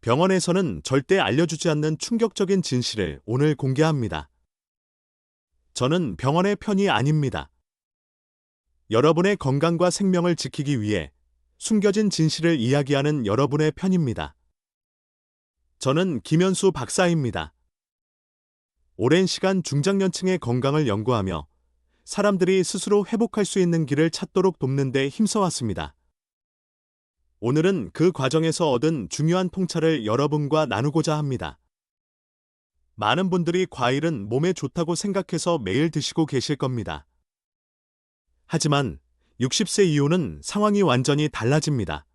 병원에서는 절대 알려주지 않는 충격적인 진실을 오늘 공개합니다. 저는 병원의 편이 아닙니다. 여러분의 건강과 생명을 지키기 위해 숨겨진 진실을 이야기하는 여러분의 편입니다. 저는 김현수 박사입니다. 오랜 시간 중장년층의 건강을 연구하며 사람들이 스스로 회복할 수 있는 길을 찾도록 돕는 데 힘써왔습니다. 오늘은 그 과정에서 얻은 중요한 통찰을 여러분과 나누고자 합니다. 많은 분들이 과일은 몸에 좋다고 생각해서 매일 드시고 계실 겁니다. 하지만 60세 이후는 상황이 완전히 달라집니다.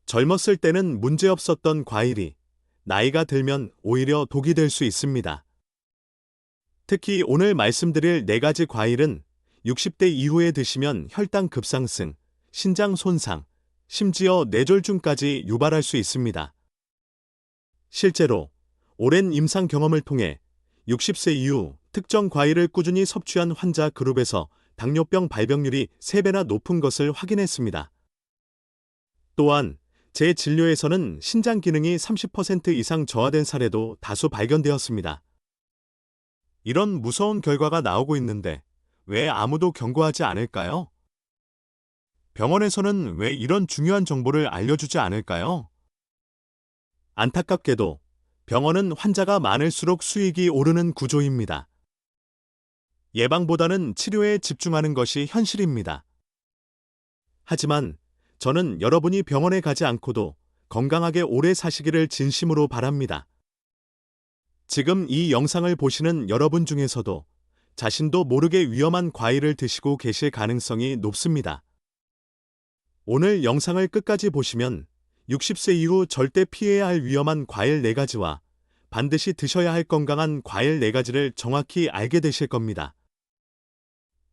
젊었을 때는 문제없었던 과일이 나이가 들면 오히려 독이 될 수 있습니다. 특히 오늘 말씀드릴 4가지 과일은 60대 이후에 드시면 혈당 급상승, 신장 손상, 심지어 뇌졸중까지 유발할 수 있습니다. 실제로 오랜 임상 경험을 통해 60세 이후 특정 과일을 꾸준히 섭취한 환자 그룹에서 당뇨병 발병률이 3배나 높은 것을 확인했습니다. 또한 제 진료에서는 신장 기능이 30% 이상 저하된 사례도 다수 발견되었습니다. 이런 무서운 결과가 나오고 있는데 왜 아무도 경고하지 않을까요? 병원에서는 왜 이런 중요한 정보를 알려주지 않을까요? 안타깝게도 병원은 환자가 많을수록 수익이 오르는 구조입니다. 예방보다는 치료에 집중하는 것이 현실입니다. 하지만 저는 여러분이 병원에 가지 않고도 건강하게 오래 사시기를 진심으로 바랍니다. 지금 이 영상을 보시는 여러분 중에서도 자신도 모르게 위험한 과일을 드시고 계실 가능성이 높습니다. 오늘 영상을 끝까지 보시면 60세 이후 절대 피해야 할 위험한 과일 4가지와 반드시 드셔야 할 건강한 과일 4가지를 정확히 알게 되실 겁니다.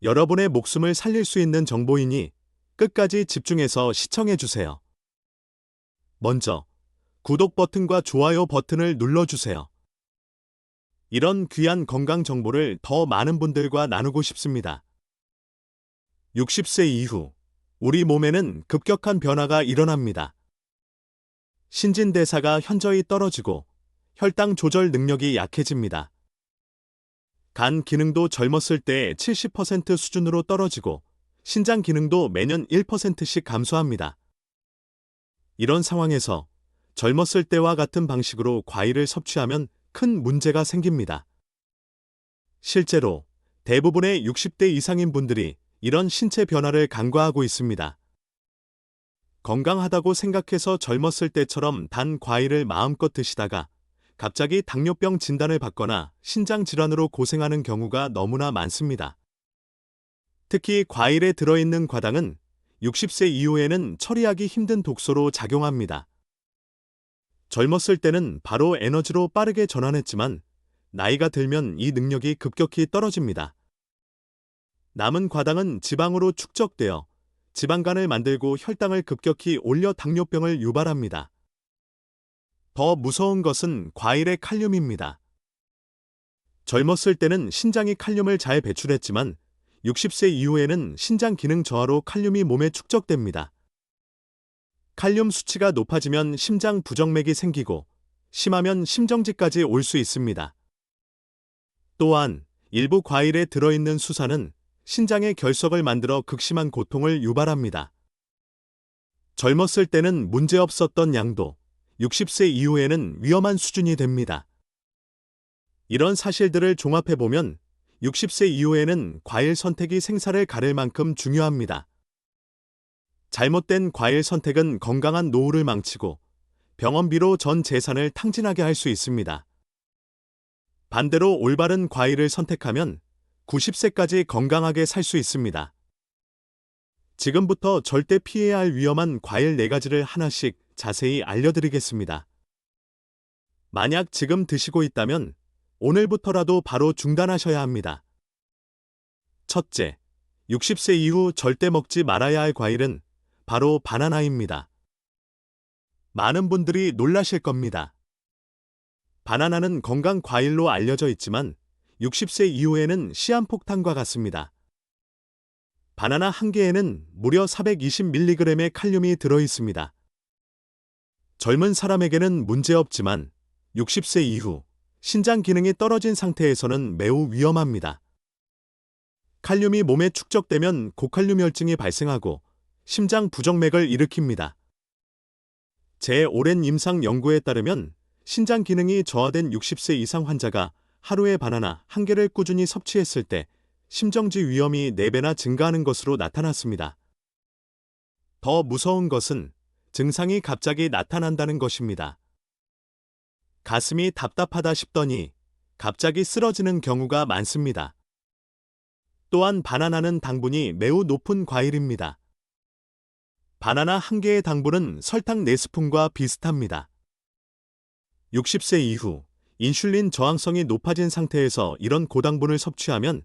여러분의 목숨을 살릴 수 있는 정보이니 끝까지 집중해서 시청해 주세요. 먼저 구독 버튼과 좋아요 버튼을 눌러주세요. 이런 귀한 건강 정보를 더 많은 분들과 나누고 싶습니다. 60세 이후 우리 몸에는 급격한 변화가 일어납니다. 신진대사가 현저히 떨어지고 혈당 조절 능력이 약해집니다. 간 기능도 젊었을 때 70% 수준으로 떨어지고 신장 기능도 매년 1%씩 감소합니다. 이런 상황에서 젊었을 때와 같은 방식으로 과일을 섭취하면 큰 문제가 생깁니다. 실제로 대부분의 60대 이상인 분들이 이런 신체 변화를 간과하고 있습니다. 건강하다고 생각해서 젊었을 때처럼 단 과일을 마음껏 드시다가 갑자기 당뇨병 진단을 받거나 신장 질환으로 고생하는 경우가 너무나 많습니다. 특히 과일에 들어있는 과당은 60세 이후에는 처리하기 힘든 독소로 작용합니다. 젊었을 때는 바로 에너지로 빠르게 전환했지만 나이가 들면 이 능력이 급격히 떨어집니다. 남은 과당은 지방으로 축적되어 지방간을 만들고 혈당을 급격히 올려 당뇨병을 유발합니다. 더 무서운 것은 과일의 칼륨입니다. 젊었을 때는 신장이 칼륨을 잘 배출했지만 60세 이후에는 신장 기능 저하로 칼륨이 몸에 축적됩니다. 칼륨 수치가 높아지면 심장 부정맥이 생기고 심하면 심정지까지 올 수 있습니다. 또한 일부 과일에 들어있는 수산은 신장의 결석을 만들어 극심한 고통을 유발합니다. 젊었을 때는 문제없었던 양도 60세 이후에는 위험한 수준이 됩니다. 이런 사실들을 종합해보면 60세 이후에는 과일 선택이 생사를 가를 만큼 중요합니다. 잘못된 과일 선택은 건강한 노후를 망치고 병원비로 전 재산을 탕진하게 할 수 있습니다. 반대로 올바른 과일을 선택하면 90세까지 건강하게 살 수 있습니다. 지금부터 절대 피해야 할 위험한 과일 4가지를 하나씩 자세히 알려드리겠습니다. 만약 지금 드시고 있다면 오늘부터라도 바로 중단하셔야 합니다. 첫째, 60세 이후 절대 먹지 말아야 할 과일은 바로 바나나입니다. 많은 분들이 놀라실 겁니다. 바나나는 건강 과일로 알려져 있지만 60세 이후에는 시한폭탄과 같습니다. 바나나 한 개에는 무려 420mg의 칼륨이 들어있습니다. 젊은 사람에게는 문제없지만 60세 이후 신장 기능이 떨어진 상태에서는 매우 위험합니다. 칼륨이 몸에 축적되면 고칼륨혈증이 발생하고 심장 부정맥을 일으킵니다. 제 오랜 임상 연구에 따르면 신장 기능이 저하된 60세 이상 환자가 하루에 바나나 1개를 꾸준히 섭취했을 때 심정지 위험이 4배나 증가하는 것으로 나타났습니다. 더 무서운 것은 증상이 갑자기 나타난다는 것입니다. 가슴이 답답하다 싶더니 갑자기 쓰러지는 경우가 많습니다. 또한 바나나는 당분이 매우 높은 과일입니다. 바나나 1개의 당분은 설탕 4스푼과 비슷합니다. 60세 이후 인슐린 저항성이 높아진 상태에서 이런 고당분을 섭취하면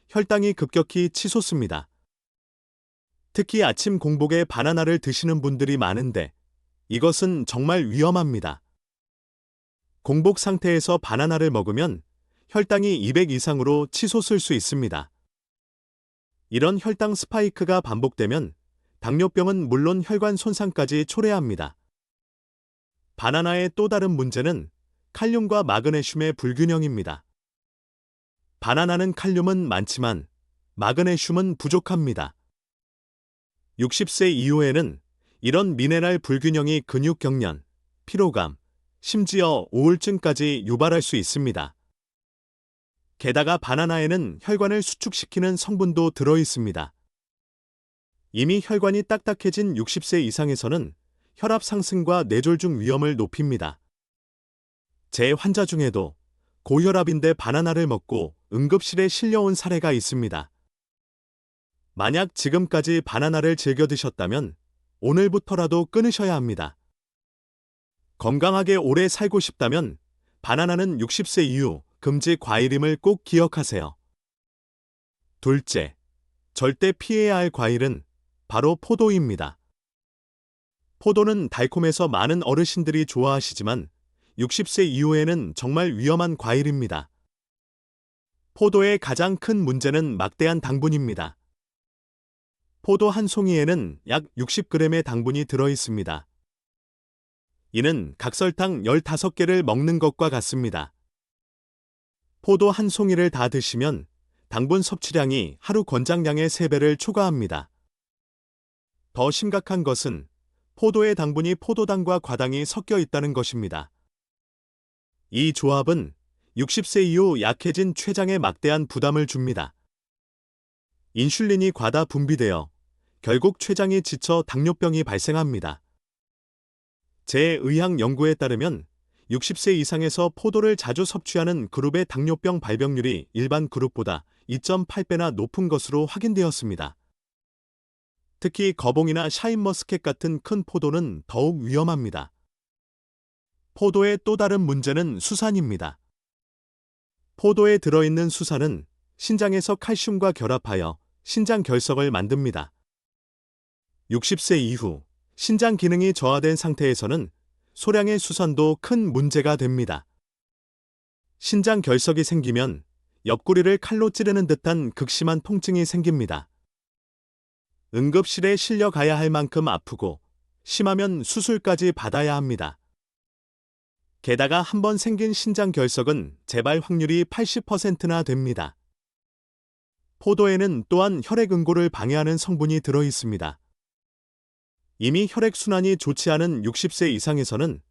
혈당이 급격히 치솟습니다. 특히 아침 공복에 바나나를 드시는 분들이 많은데 이것은 정말 위험합니다. 공복 상태에서 바나나를 먹으면 혈당이 200 이상으로 치솟을 수 있습니다. 이런 혈당 스파이크가 반복되면 당뇨병은 물론 혈관 손상까지 초래합니다. 바나나의 또 다른 문제는 칼륨과 마그네슘의 불균형입니다. 바나나는 칼륨은 많지만 마그네슘은 부족합니다. 60세 이후에는 이런 미네랄 불균형이 근육경련, 피로감, 심지어 우울증까지 유발할 수 있습니다. 게다가 바나나에는 혈관을 수축시키는 성분도 들어 있습니다. 이미 혈관이 딱딱해진 60세 이상에서는 혈압 상승과 뇌졸중 위험을 높입니다. 제 환자 중에도 고혈압인데 바나나를 먹고 응급실에 실려온 사례가 있습니다. 만약 지금까지 바나나를 즐겨 드셨다면 오늘부터라도 끊으셔야 합니다. 건강하게 오래 살고 싶다면 바나나는 60세 이후 금지 과일임을 꼭 기억하세요. 둘째, 절대 피해야 할 과일은 바로 포도입니다. 포도는 달콤해서 많은 어르신들이 좋아하시지만 60세 이후에는 정말 위험한 과일입니다. 포도의 가장 큰 문제는 막대한 당분입니다. 포도 한 송이에는 약 60g의 당분이 들어 있습니다. 이는 각설탕 15개를 먹는 것과 같습니다. 포도 한 송이를 다 드시면 당분 섭취량이 하루 권장량의 3배를 초과합니다. 더 심각한 것은 포도의 당분이 포도당과 과당이 섞여 있다는 것입니다. 이 조합은 60세 이후 약해진 췌장에 막대한 부담을 줍니다. 인슐린이 과다 분비되어 결국 췌장이 지쳐 당뇨병이 발생합니다. 제 의학 연구에 따르면 60세 이상에서 포도를 자주 섭취하는 그룹의 당뇨병 발병률이 일반 그룹보다 2.8배나 높은 것으로 확인되었습니다. 특히 거봉이나 샤인머스켓 같은 큰 포도는 더욱 위험합니다. 포도의 또 다른 문제는 수산입니다. 포도에 들어있는 수산은 신장에서 칼슘과 결합하여 신장 결석을 만듭니다. 60세 이후 신장 기능이 저하된 상태에서는 소량의 수산도 큰 문제가 됩니다. 신장 결석이 생기면 옆구리를 칼로 찌르는 듯한 극심한 통증이 생깁니다. 응급실에 실려 가야 할 만큼 아프고 심하면 수술까지 받아야 합니다. 게다가 한번 생긴 신장 결석은 재발 확률이 80%나 됩니다. 포도에는 또한 혈액 응고를 방해하는 성분이 들어 있습니다. 이미 혈액순환이 좋지 않은 60세 이상에서는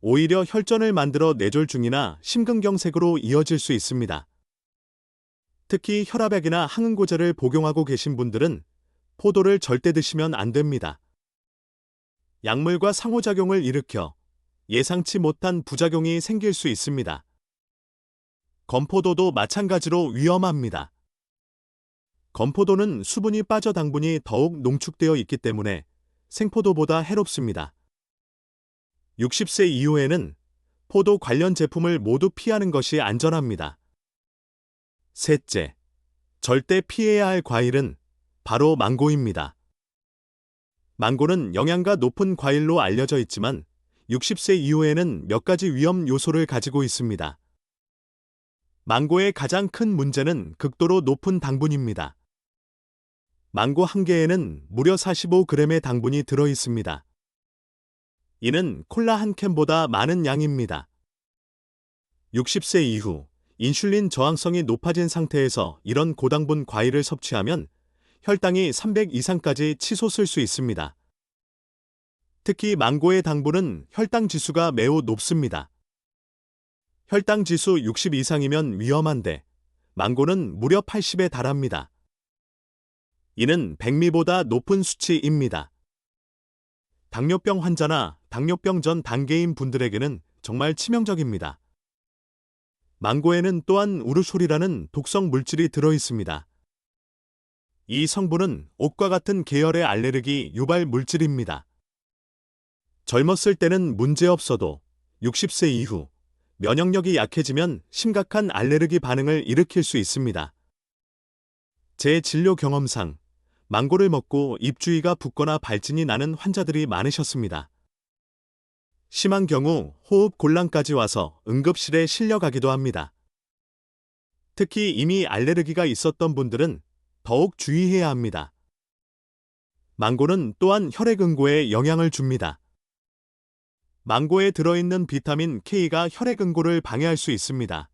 오히려 혈전을 만들어 뇌졸중이나 심근경색으로 이어질 수 있습니다. 특히 혈압약이나 항응고제를 복용하고 계신 분들은 포도를 절대 드시면 안 됩니다. 약물과 상호작용을 일으켜 예상치 못한 부작용이 생길 수 있습니다. 건포도도 마찬가지로 위험합니다. 건포도는 수분이 빠져 당분이 더욱 농축되어 있기 때문에 생포도보다 해롭습니다. 60세 이후에는 포도 관련 제품을 모두 피하는 것이 안전합니다. 셋째, 절대 피해야 할 과일은 바로 망고입니다. 망고는 영양가 높은 과일로 알려져 있지만 60세 이후에는 몇 가지 위험 요소를 가지고 있습니다. 망고의 가장 큰 문제는 극도로 높은 당분입니다. 망고 한 개에는 무려 45g의 당분이 들어 있습니다. 이는 콜라 한 캔보다 많은 양입니다. 60세 이후 인슐린 저항성이 높아진 상태에서 이런 고당분 과일을 섭취하면 혈당이 300 이상까지 치솟을 수 있습니다. 특히 망고의 당분은 혈당 지수가 매우 높습니다. 혈당 지수 60 이상이면 위험한데 망고는 무려 80에 달합니다. 이는 백미보다 높은 수치입니다. 당뇨병 환자나 당뇨병 전 단계인 분들에게는 정말 치명적입니다. 망고에는 또한 우르솔이라는 독성 물질이 들어 있습니다. 이 성분은 옥과 같은 계열의 알레르기 유발 물질입니다. 젊었을 때는 문제없어도 60세 이후 면역력이 약해지면 심각한 알레르기 반응을 일으킬 수 있습니다. 제 진료 경험상 망고를 먹고 입주위가 붓거나 발진이 나는 환자들이 많으셨습니다. 심한 경우 호흡 곤란까지 와서 응급실에 실려가기도 합니다. 특히 이미 알레르기가 있었던 분들은 더욱 주의해야 합니다. 망고는 또한 혈액응고에 영향을 줍니다. 망고에 들어있는 비타민 K가 혈액응고를 방해할 수 있습니다.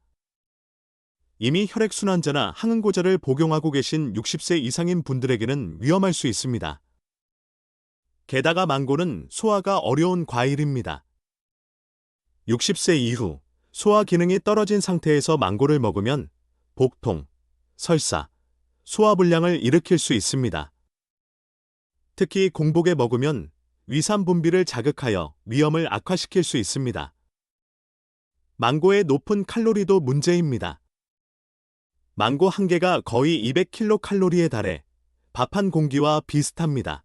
이미 혈액순환제나 항응고제를 복용하고 계신 60세 이상인 분들에게는 위험할 수 있습니다. 게다가 망고는 소화가 어려운 과일입니다. 60세 이후 소화 기능이 떨어진 상태에서 망고를 먹으면 복통, 설사, 소화불량을 일으킬 수 있습니다. 특히 공복에 먹으면 위산 분비를 자극하여 위염을 악화시킬 수 있습니다. 망고의 높은 칼로리도 문제입니다. 망고 한 개가 거의 200kcal에 달해 밥 한 공기와 비슷합니다.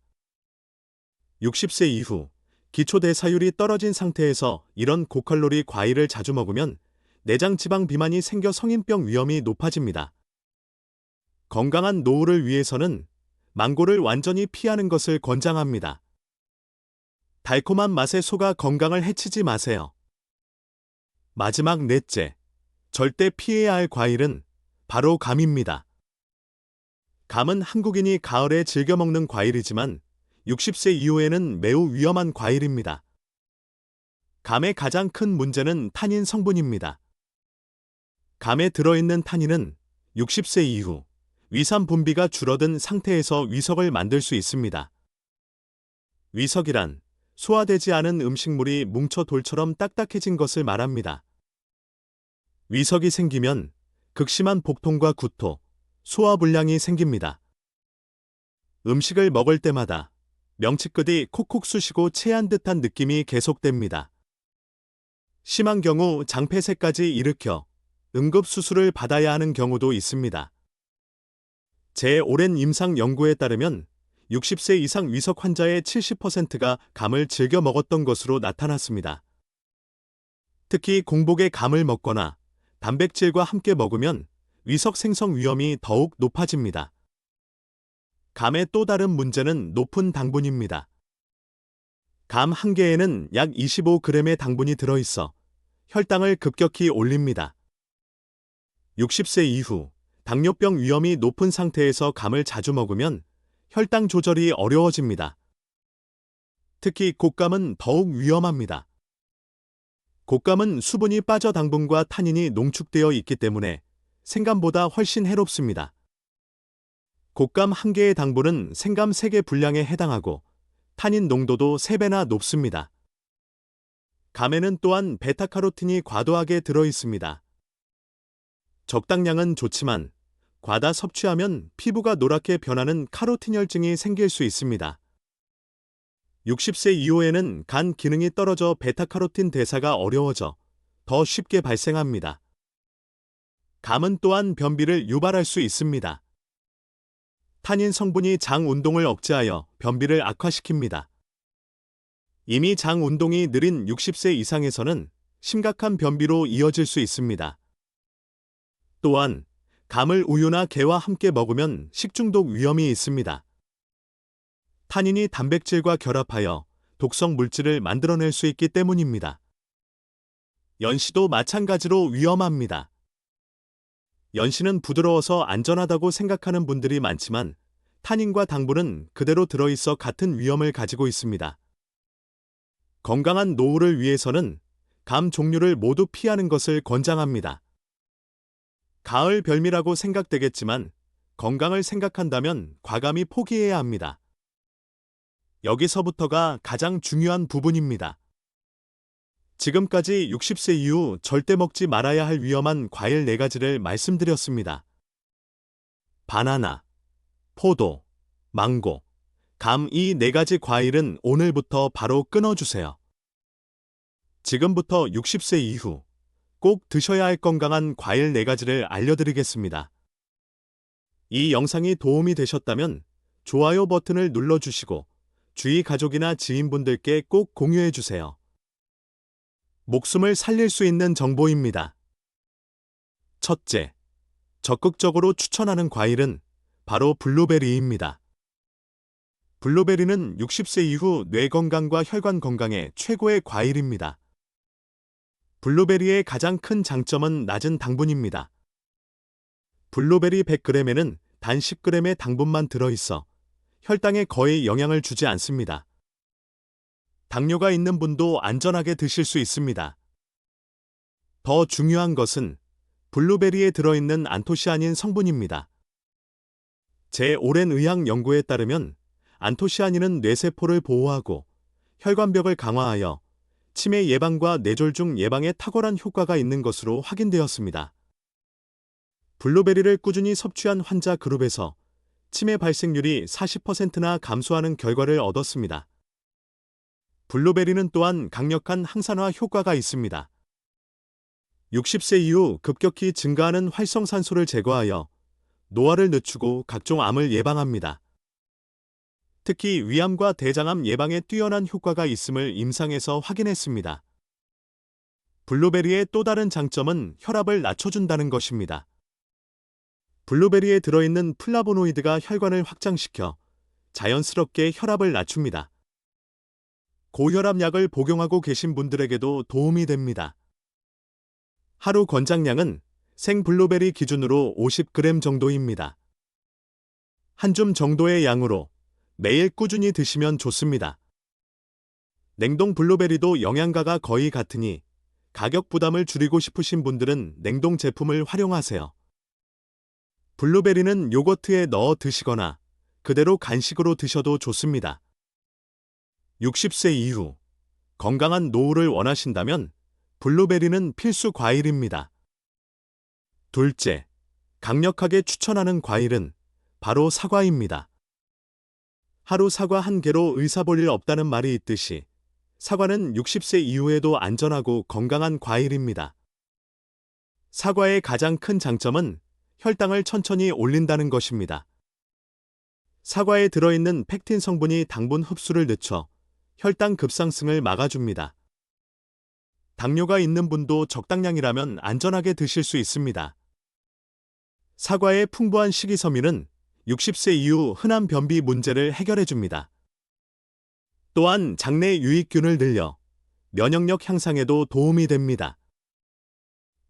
60세 이후 기초대사율이 떨어진 상태에서 이런 고칼로리 과일을 자주 먹으면 내장 지방 비만이 생겨 성인병 위험이 높아집니다. 건강한 노후를 위해서는 망고를 완전히 피하는 것을 권장합니다. 달콤한 맛에 속아 건강을 해치지 마세요. 마지막 넷째, 절대 피해야 할 과일은 바로 감입니다. 감은 한국인이 가을에 즐겨 먹는 과일이지만 60세 이후에는 매우 위험한 과일입니다. 감의 가장 큰 문제는 타닌 성분입니다. 감에 들어있는 타닌은 60세 이후 위산 분비가 줄어든 상태에서 위석을 만들 수 있습니다. 위석이란 소화되지 않은 음식물이 뭉쳐 돌처럼 딱딱해진 것을 말합니다. 위석이 생기면 극심한 복통과 구토, 소화불량이 생깁니다. 음식을 먹을 때마다 명치끝이 콕콕 쑤시고 체한 듯한 느낌이 계속됩니다. 심한 경우 장폐색까지 일으켜 응급수술을 받아야 하는 경우도 있습니다. 제 오랜 임상 연구에 따르면 60세 이상 위석 환자의 70%가 감을 즐겨 먹었던 것으로 나타났습니다. 특히 공복에 감을 먹거나 단백질과 함께 먹으면 위석 생성 위험이 더욱 높아집니다. 감의 또 다른 문제는 높은 당분입니다. 감 한 개에는 약 25g의 당분이 들어있어 혈당을 급격히 올립니다. 60세 이후 당뇨병 위험이 높은 상태에서 감을 자주 먹으면 혈당 조절이 어려워집니다. 특히 곶감은 더욱 위험합니다. 곶감은 수분이 빠져 당분과 타닌이 농축되어 있기 때문에 생감보다 훨씬 해롭습니다. 곶감 한 개의 당분은 생감 3개 분량에 해당하고 타닌 농도도 3배나 높습니다. 감에는 또한 베타카로틴이 과도하게 들어 있습니다. 적당량은 좋지만 과다 섭취하면 피부가 노랗게 변하는 카로티�혈증이 생길 수 있습니다. 60세 이후에는 간 기능이 떨어져 베타카로틴 대사가 어려워져 더 쉽게 발생합니다. 감은 또한 변비를 유발할 수 있습니다. 타닌 성분이 장 운동을 억제하여 변비를 악화시킵니다. 이미 장 운동이 느린 60세 이상에서는 심각한 변비로 이어질 수 있습니다. 또한 감을 우유나 게와 함께 먹으면 식중독 위험이 있습니다. 타닌이 단백질과 결합하여 독성 물질을 만들어낼 수 있기 때문입니다. 연시도 마찬가지로 위험합니다. 연시는 부드러워서 안전하다고 생각하는 분들이 많지만 타닌과 당분은 그대로 들어있어 같은 위험을 가지고 있습니다. 건강한 노후를 위해서는 감 종류를 모두 피하는 것을 권장합니다. 가을 별미라고 생각되겠지만 건강을 생각한다면 과감히 포기해야 합니다. 여기서부터가 가장 중요한 부분입니다. 지금까지 60세 이후 절대 먹지 말아야 할 위험한 과일 4가지를 말씀드렸습니다. 바나나, 포도, 망고, 감 이 4가지 과일은 오늘부터 바로 끊어주세요. 지금부터 60세 이후 꼭 드셔야 할 건강한 과일 4가지를 알려드리겠습니다. 이 영상이 도움이 되셨다면 좋아요 버튼을 눌러주시고 주위 가족이나 지인분들께 꼭 공유해주세요. 목숨을 살릴 수 있는 정보입니다. 첫째, 적극적으로 추천하는 과일은 바로 블루베리입니다. 블루베리는 60세 이후 뇌 건강과 혈관 건강에 최고의 과일입니다. 블루베리의 가장 큰 장점은 낮은 당분입니다. 블루베리 100g에는 단 10g의 당분만 들어있어 혈당에 거의 영향을 주지 않습니다. 당뇨가 있는 분도 안전하게 드실 수 있습니다. 더 중요한 것은 블루베리에 들어있는 안토시아닌 성분입니다. 제 오랜 의학 연구에 따르면 안토시아닌은 뇌세포를 보호하고 혈관벽을 강화하여 치매 예방과 뇌졸중 예방에 탁월한 효과가 있는 것으로 확인되었습니다. 블루베리를 꾸준히 섭취한 환자 그룹에서 치매 발생률이 40%나 감소하는 결과를 얻었습니다. 블루베리는 또한 강력한 항산화 효과가 있습니다. 60세 이후 급격히 증가하는 활성산소를 제거하여 노화를 늦추고 각종 암을 예방합니다. 특히 위암과 대장암 예방에 뛰어난 효과가 있음을 임상에서 확인했습니다. 블루베리의 또 다른 장점은 혈압을 낮춰준다는 것입니다. 블루베리에 들어있는 플라보노이드가 혈관을 확장시켜 자연스럽게 혈압을 낮춥니다. 고혈압약을 복용하고 계신 분들에게도 도움이 됩니다. 하루 권장량은 생 블루베리 기준으로 50g 정도입니다. 한 줌 정도의 양으로 매일 꾸준히 드시면 좋습니다. 냉동 블루베리도 영양가가 거의 같으니 가격 부담을 줄이고 싶으신 분들은 냉동 제품을 활용하세요. 블루베리는 요거트에 넣어 드시거나 그대로 간식으로 드셔도 좋습니다. 60세 이후 건강한 노후를 원하신다면 블루베리는 필수 과일입니다. 둘째, 강력하게 추천하는 과일은 바로 사과입니다. 하루 사과 한 개로 의사 볼 일 없다는 말이 있듯이 사과는 60세 이후에도 안전하고 건강한 과일입니다. 사과의 가장 큰 장점은 혈당을 천천히 올린다는 것입니다. 사과에 들어있는 펙틴 성분이 당분 흡수를 늦춰 혈당 급상승을 막아줍니다. 당뇨가 있는 분도 적당량이라면 안전하게 드실 수 있습니다. 사과의 풍부한 식이섬유는 60세 이후 흔한 변비 문제를 해결해줍니다. 또한 장내 유익균을 늘려 면역력 향상에도 도움이 됩니다.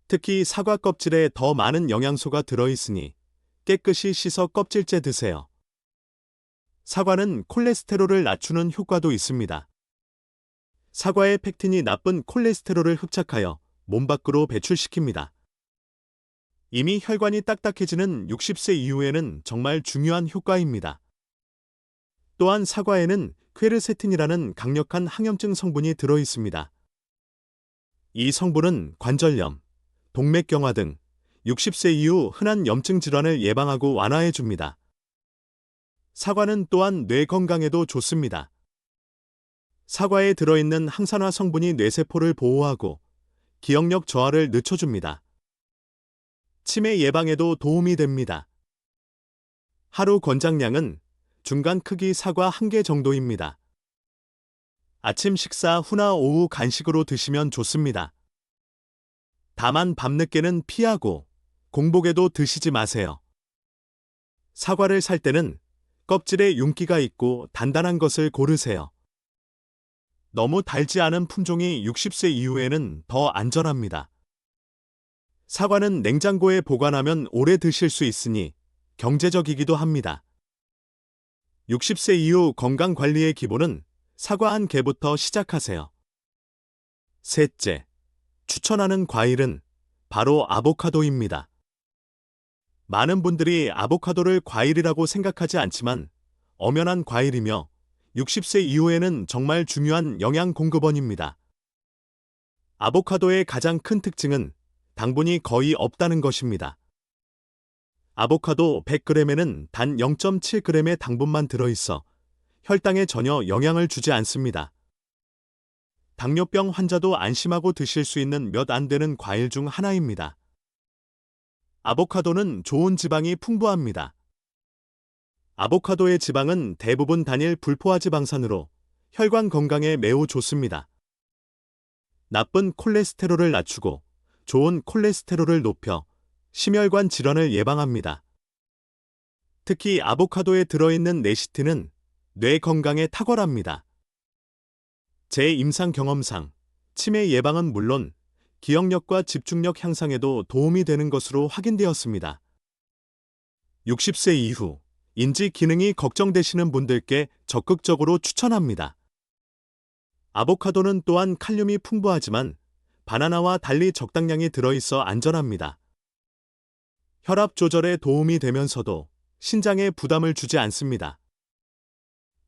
특히 사과 껍질에 더 많은 영양소가 들어있으니 깨끗이 씻어 껍질째 드세요. 사과는 콜레스테롤을 낮추는 효과도 있습니다. 사과의 펙틴이 나쁜 콜레스테롤을 흡착하여 몸 밖으로 배출시킵니다. 이미 혈관이 딱딱해지는 60세 이후에는 정말 중요한 효과입니다. 또한 사과에는 퀘르세틴이라는 강력한 항염증 성분이 들어있습니다. 이 성분은 관절염, 동맥경화 등 60세 이후 흔한 염증 질환을 예방하고 완화해 줍니다. 사과는 또한 뇌 건강에도 좋습니다. 사과에 들어있는 항산화 성분이 뇌세포를 보호하고 기억력 저하를 늦춰줍니다. 치매 예방에도 도움이 됩니다. 하루 권장량은 중간 크기 사과 1개 정도입니다. 아침 식사 후나 오후 간식으로 드시면 좋습니다. 다만 밤늦게는 피하고 공복에도 드시지 마세요. 사과를 살 때는 껍질에 윤기가 있고 단단한 것을 고르세요. 너무 달지 않은 품종이 60세 이후에는 더 안전합니다. 사과는 냉장고에 보관하면 오래 드실 수 있으니 경제적이기도 합니다. 60세 이후 건강관리의 기본은 사과 한 개부터 시작하세요. 셋째, 추천하는 과일은 바로 아보카도입니다. 많은 분들이 아보카도를 과일이라고 생각하지 않지만 엄연한 과일이며 60세 이후에는 정말 중요한 영양 공급원입니다. 아보카도의 가장 큰 특징은 당분이 거의 없다는 것입니다. 아보카도 100g에는 단 0.7g의 당분만 들어있어 혈당에 전혀 영향을 주지 않습니다. 당뇨병 환자도 안심하고 드실 수 있는 몇 안 되는 과일 중 하나입니다. 아보카도는 좋은 지방이 풍부합니다. 아보카도의 지방은 대부분 단일 불포화지방산으로 혈관 건강에 매우 좋습니다. 나쁜 콜레스테롤을 낮추고 좋은 콜레스테롤을 높여 심혈관 질환을 예방합니다. 특히 아보카도에 들어있는 레시틴은 뇌 건강에 탁월합니다. 제 임상 경험상 치매 예방은 물론 기억력과 집중력 향상에도 도움이 되는 것으로 확인되었습니다. 60세 이후 인지 기능이 걱정되시는 분들께 적극적으로 추천합니다. 아보카도는 또한 칼륨이 풍부하지만 바나나와 달리 적당량이 들어있어 안전합니다. 혈압 조절에 도움이 되면서도 신장에 부담을 주지 않습니다.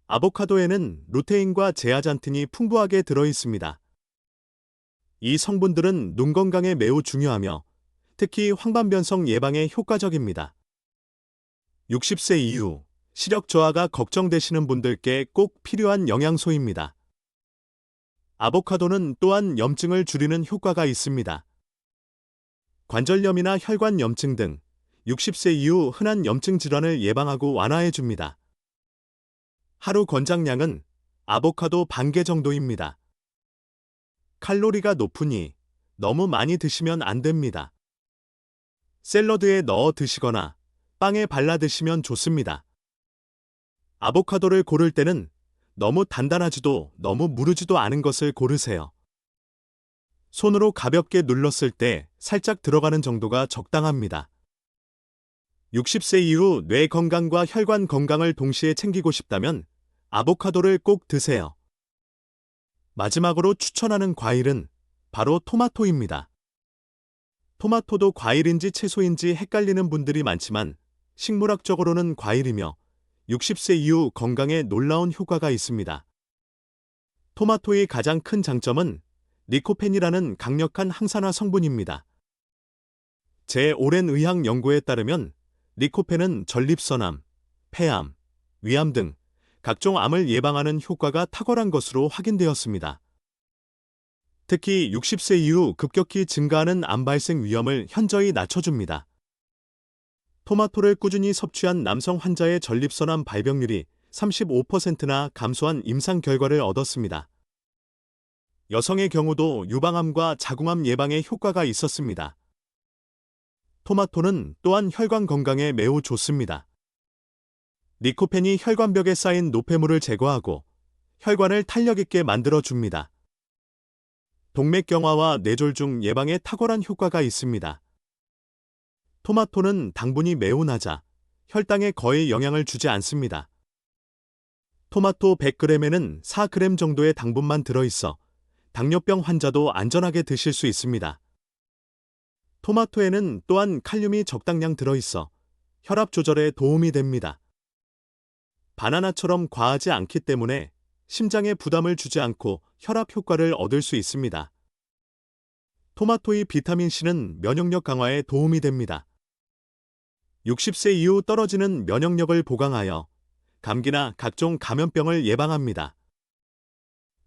아보카도에는 루테인과 제아잔틴이 풍부하게 들어있습니다. 이 성분들은 눈 건강에 매우 중요하며 특히 황반변성 예방에 효과적입니다. 60세 이후 시력 저하가 걱정되시는 분들께 꼭 필요한 영양소입니다. 아보카도는 또한 염증을 줄이는 효과가 있습니다. 관절염이나 혈관 염증 등 60세 이후 흔한 염증 질환을 예방하고 완화해 줍니다. 하루 권장량은 아보카도 반 개 정도입니다. 칼로리가 높으니 너무 많이 드시면 안 됩니다. 샐러드에 넣어 드시거나 빵에 발라 드시면 좋습니다. 아보카도를 고를 때는 너무 단단하지도 너무 무르지도 않은 것을 고르세요. 손으로 가볍게 눌렀을 때 살짝 들어가는 정도가 적당합니다. 60세 이후 뇌 건강과 혈관 건강을 동시에 챙기고 싶다면 아보카도를 꼭 드세요. 마지막으로 추천하는 과일은 바로 토마토입니다. 토마토도 과일인지 채소인지 헷갈리는 분들이 많지만 식물학적으로는 과일이며 60세 이후 건강에 놀라운 효과가 있습니다. 토마토의 가장 큰 장점은 리코펜이라는 강력한 항산화 성분입니다. 제 오랜 의학 연구에 따르면 리코펜은 전립선암, 폐암, 위암 등 각종 암을 예방하는 효과가 탁월한 것으로 확인되었습니다. 특히 60세 이후 급격히 증가하는 암 발생 위험을 현저히 낮춰줍니다. 토마토를 꾸준히 섭취한 남성 환자의 전립선암 발병률이 35%나 감소한 임상 결과를 얻었습니다. 여성의 경우도 유방암과 자궁암 예방에 효과가 있었습니다. 토마토는 또한 혈관 건강에 매우 좋습니다. 리코펜이 혈관벽에 쌓인 노폐물을 제거하고 혈관을 탄력 있게 만들어줍니다. 동맥경화와 뇌졸중 예방에 탁월한 효과가 있습니다. 토마토는 당분이 매우 낮아 혈당에 거의 영향을 주지 않습니다. 토마토 100g에는 4g 정도의 당분만 들어있어 당뇨병 환자도 안전하게 드실 수 있습니다. 토마토에는 또한 칼륨이 적당량 들어있어 혈압 조절에 도움이 됩니다. 바나나처럼 과하지 않기 때문에 심장에 부담을 주지 않고 혈압 효과를 얻을 수 있습니다. 토마토의 비타민C는 면역력 강화에 도움이 됩니다. 60세 이후 떨어지는 면역력을 보강하여 감기나 각종 감염병을 예방합니다.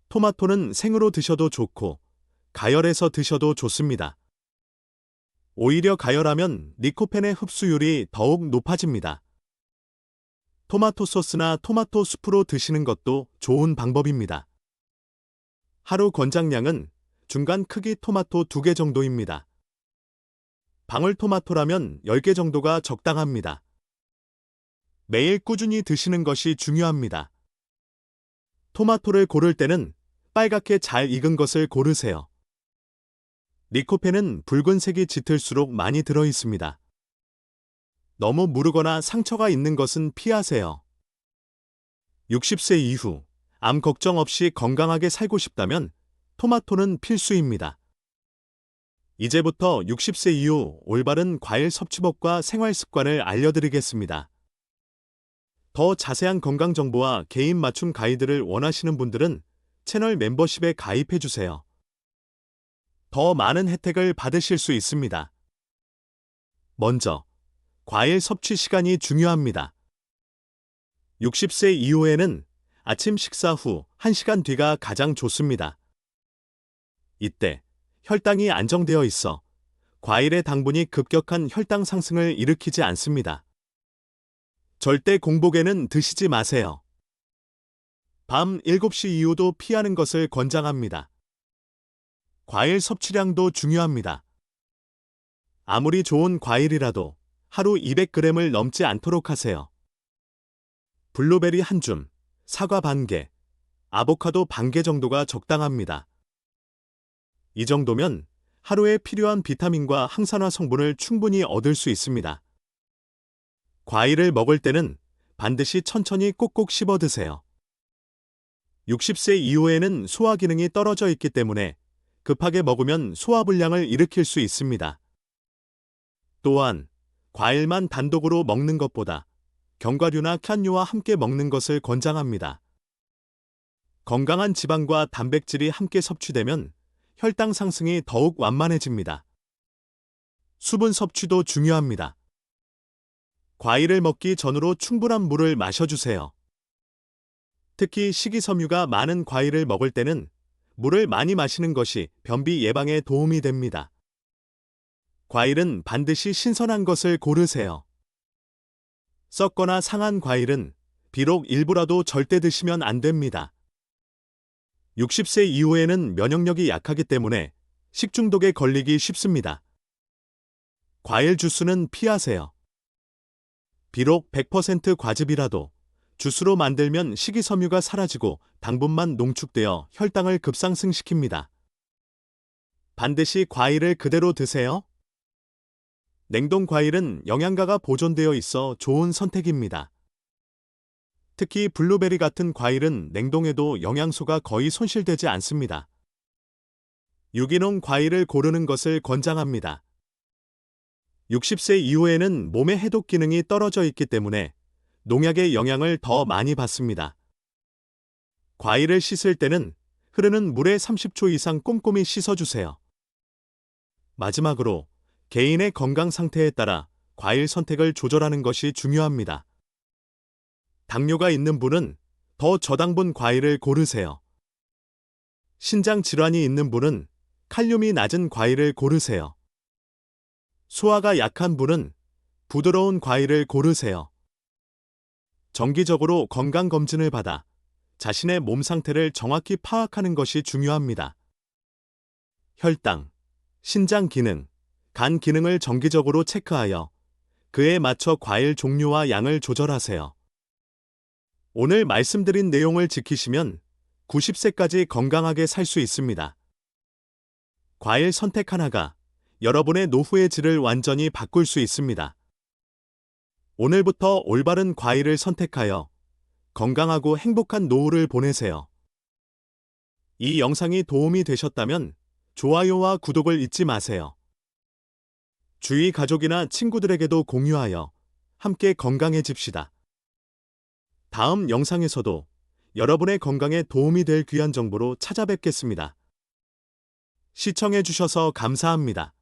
토마토는 생으로 드셔도 좋고 가열해서 드셔도 좋습니다. 오히려 가열하면 리코펜의 흡수율이 더욱 높아집니다. 토마토 소스나 토마토 수프로 드시는 것도 좋은 방법입니다. 하루 권장량은 중간 크기 토마토 2개 정도입니다. 방울토마토라면 10개 정도가 적당합니다. 매일 꾸준히 드시는 것이 중요합니다. 토마토를 고를 때는 빨갛게 잘 익은 것을 고르세요. 리코펜은 붉은색이 짙을수록 많이 들어있습니다. 너무 무르거나 상처가 있는 것은 피하세요. 60세 이후 암 걱정 없이 건강하게 살고 싶다면 토마토는 필수입니다. 이제부터 60세 이후 올바른 과일 섭취법과 생활 습관을 알려드리겠습니다. 더 자세한 건강 정보와 개인 맞춤 가이드를 원하시는 분들은 채널 멤버십에 가입해주세요. 더 많은 혜택을 받으실 수 있습니다. 먼저, 과일 섭취 시간이 중요합니다. 60세 이후에는 아침 식사 후 1시간 뒤가 가장 좋습니다. 이때 혈당이 안정되어 있어 과일의 당분이 급격한 혈당 상승을 일으키지 않습니다. 절대 공복에는 드시지 마세요. 밤 7시 이후도 피하는 것을 권장합니다. 과일 섭취량도 중요합니다. 아무리 좋은 과일이라도 하루 200g을 넘지 않도록 하세요. 블루베리 한 줌, 사과 반 개, 아보카도 반 개 정도가 적당합니다. 이 정도면 하루에 필요한 비타민과 항산화 성분을 충분히 얻을 수 있습니다. 과일을 먹을 때는 반드시 천천히 꼭꼭 씹어 드세요. 60세 이후에는 소화 기능이 떨어져 있기 때문에 급하게 먹으면 소화불량을 일으킬 수 있습니다. 또한 과일만 단독으로 먹는 것보다 견과류나 캔류와 함께 먹는 것을 권장합니다. 건강한 지방과 단백질이 함께 섭취되면 혈당 상승이 더욱 완만해집니다. 수분 섭취도 중요합니다. 과일을 먹기 전으로 충분한 물을 마셔주세요. 특히 식이섬유가 많은 과일을 먹을 때는 물을 많이 마시는 것이 변비 예방에 도움이 됩니다. 과일은 반드시 신선한 것을 고르세요. 썩거나 상한 과일은 비록 일부라도 절대 드시면 안 됩니다. 60세 이후에는 면역력이 약하기 때문에 식중독에 걸리기 쉽습니다. 과일 주스는 피하세요. 비록 100% 과즙이라도 주스로 만들면 식이섬유가 사라지고 당분만 농축되어 혈당을 급상승시킵니다. 반드시 과일을 그대로 드세요. 냉동 과일은 영양가가 보존되어 있어 좋은 선택입니다. 특히 블루베리 같은 과일은 냉동해도 영양소가 거의 손실되지 않습니다. 유기농 과일을 고르는 것을 권장합니다. 60세 이후에는 몸의 해독 기능이 떨어져 있기 때문에 농약의 영향을 더 많이 받습니다. 과일을 씻을 때는 흐르는 물에 30초 이상 꼼꼼히 씻어주세요. 마지막으로 개인의 건강 상태에 따라 과일 선택을 조절하는 것이 중요합니다. 당뇨가 있는 분은 더 저당분 과일을 고르세요. 신장 질환이 있는 분은 칼륨이 낮은 과일을 고르세요. 소화가 약한 분은 부드러운 과일을 고르세요. 정기적으로 건강검진을 받아 자신의 몸 상태를 정확히 파악하는 것이 중요합니다. 혈당, 신장 기능, 간 기능을 정기적으로 체크하여 그에 맞춰 과일 종류와 양을 조절하세요. 오늘 말씀드린 내용을 지키시면 90세까지 건강하게 살 수 있습니다. 과일 선택 하나가 여러분의 노후의 질을 완전히 바꿀 수 있습니다. 오늘부터 올바른 과일을 선택하여 건강하고 행복한 노후를 보내세요. 이 영상이 도움이 되셨다면 좋아요와 구독을 잊지 마세요. 주위 가족이나 친구들에게도 공유하여 함께 건강해집시다. 다음 영상에서도 여러분의 건강에 도움이 될 귀한 정보로 찾아뵙겠습니다. 시청해주셔서 감사합니다.